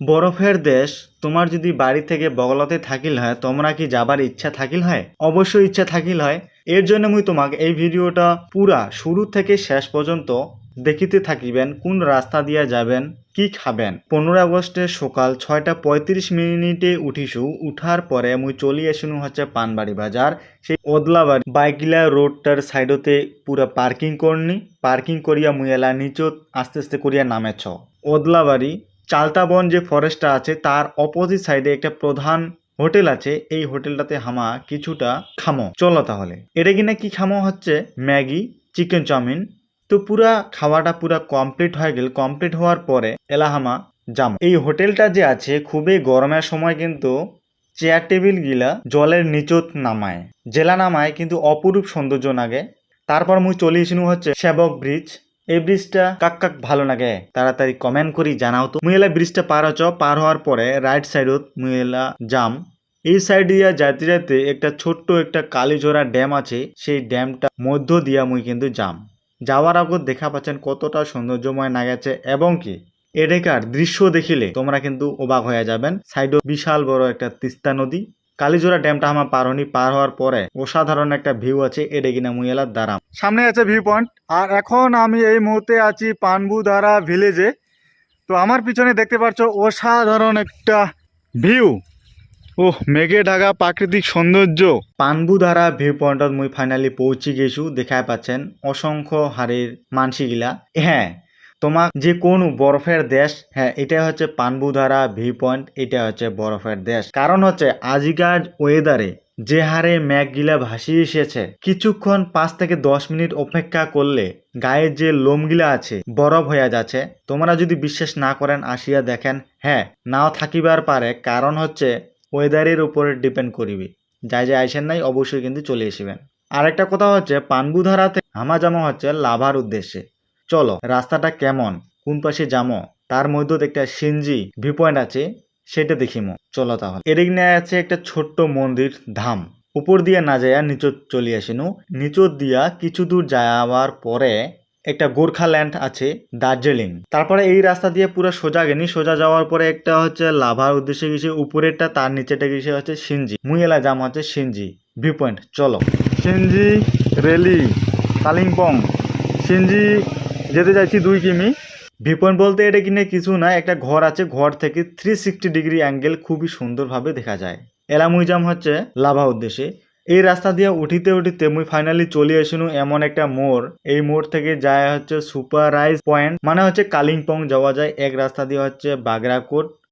বরফের দেশ তোমার যদি বাড়ি থেকে বগলতে থাকিল হয় তোমরা কি যাবার ইচ্ছা থাকিল হয়? অবশ্যই ইচ্ছা থাকিল হয়। এর জন্য মুই তোমাকে এই ভিডিওটা পুরা শুরু থেকে শেষ পর্যন্ত দেখিতে থাকিবেন কোন রাস্তা দিয়া যাবেন, কি খাবেন। 15 আগস্টে সকাল 6টা 35 মিনিটে উঠিছু। উঠার পরে মুই চলি আসিনু হচ্ছে পানবাড়ি বাজার। সেই ওদলাবাড়ি বাইকিলা রোডটার সাইডতে পুরা পার্কিং করনি। পার্কিং করিয়া মুই এলা নিচত আস্তে আস্তে করিয়া নামেছ। ওদলাবাড়ি চালতাবন যে ফরেস্টটা আছে তার অপোজিট সাইডে একটা প্রধান হোটেল আছে। এই হোটেলটাতে হামা কিছুটা খামো। চলো তাহলে। এটা কিনা কি খামো হচ্ছে ম্যাগি, চিকেন চাউমিন। তো পুরা খাওয়াটা পুরা কমপ্লিট হয়ে গেল। কমপ্লিট হওয়ার পরে এলা হামা যাম। এই হোটেলটা যে আছে খুবই গরমের সময় কিন্তু চেয়ার টেবিল গিলা জলের নিচত নামায়, জেলা নামায় কিন্তু অপরূপ সৌন্দর্য লাগে। তারপর মুই চলে এসিনু হচ্ছে সেবক ব্রিজ। এই ব্রিজটা কাক কাক ভালো লাগে তাড়াতাড়ি কমেন্ট করি জানাও তো। মুই এলা ব্রিজটা পার হচ্ছ। পার হওয়ার পরে রাইট সাইডত মুই এলা যাম। এই সাইড দিয়া যাইতে যাইতে একটা ছোট্ট একটা কালীঝোড়া ড্যাম আছে। সেই ড্যামটা মধ্য দিয়া মুই কিন্তু যাম। যাওয়ার আগত দেখা পাচ্ছেন কতটা সৌন্দর্যময় লাগেছে এবং কি এটাকার দৃশ্য দেখিলে তোমরা কিন্তু অবাক হয়ে যাবেন। সাইডে বিশাল বড় একটা তিস্তা নদী। কালীজোড়া ড্যামটা আমার পার হনি। পার হওয়ার পরে অসাধারণ একটা ভিউ আছে। এটা কিনা মুই এলার দাঁড়াম। সামনে আছে ভিউ পয়েন্ট। আর এখন আমি এই মুহূর্তে আছি পানবুধারা ভিলেজে। তো আমার পিছনে দেখতে পাচ্ছ অসাধারণ একটা ভিউ। ওহ, মেঘে ঢাকা প্রাকৃতিক সৌন্দর্য। পানবুধারা ভিউ পয়েন্টত মুই ফাইনালি পৌঁছি গেছু। দেখায় পাচ্ছেন অসংখ্য হাড়ির মানসিগুলা। হ্যাঁ, তোমাক যে কোন বরফের দেশ, হ্যাঁ এটা হচ্ছে পানবুধারা ভিউ পয়েন্ট। এটা হচ্ছে বরফের দেশ। কারণ হচ্ছে আজিকার ওয়েদারে যে হারে মেঘগিলা ভাসিয়ে এসেছে, কিছুক্ষণ 5 থেকে 10 মিনিট অপেক্ষা করলে গায়ের যে লোমগিলা আছে বরফ হয়ে যাচ্ছে। তোমরা যদি বিশ্বাস না করেন আসিয়া দেখেন। হ্যাঁ, নাও থাকিবার পারে, কারণ হচ্ছে ওয়েদারের উপরে ডিপেন্ড করিবে। যাই যাই আইসেন নাই অবশ্যই কিন্তু চলে আসবেন। আরেকটা কথা হচ্ছে পানবুধারাতে হামাজামা হচ্ছে লাভার উদ্দেশ্যে। চলো রাস্তাটা কেমন, কোন পাশে যামো, তার মধ্যে একটা সিনজি ভিউ পয়েন্ট আছে, সেটা দেখিমো। চলো তাহলে। এদিক নিয়ে আছে একটা ছোট্ট মন্দির ধাম। উপর দিয়ে না যাইয়া নিচত চলে আসিনু। নিচত দিয়া কিছু দূর যাওয়ার পরে একটা গোর্খাল্যান্ড আছে, দার্জিলিং। তারপরে এই রাস্তা দিয়ে পুরো সোজা গেনি। সোজা যাওয়ার পরে একটা হচ্ছে লাভার উদ্দেশ্যে গেছে উপরেরটা, তার নিচেটা গেছে হচ্ছে সিনজি। মুই এলা যাম হচ্ছে সিনজি ভিউ পয়েন্ট। চলো। সিনজি রেলি কালিম্পং। সিনজি যেতে চাইছি 2 কিমি। ভিউ পয়েন্ট বলতে এটা কিনে কিছু না, একটা ঘর আছে। ঘর থেকে 360 ডিগ্রি অ্যাঙ্গেল খুবই সুন্দরভাবে দেখা যায়। এলা মুই যাম হচ্ছে লাভা উদ্দেশ্যে। এই রাস্তা দিয়ে উঠিতে উঠিতে মুই ফাইনালি চলে আসিনু এমন একটা মোড়। এই মোড় থেকে যায় হচ্ছে সুপাররাইজ পয়েন্ট, মানে হচ্ছে কালিম্পং যাওয়া যায়। এক রাস্তা দিয়ে হচ্ছে বাগরাকোট,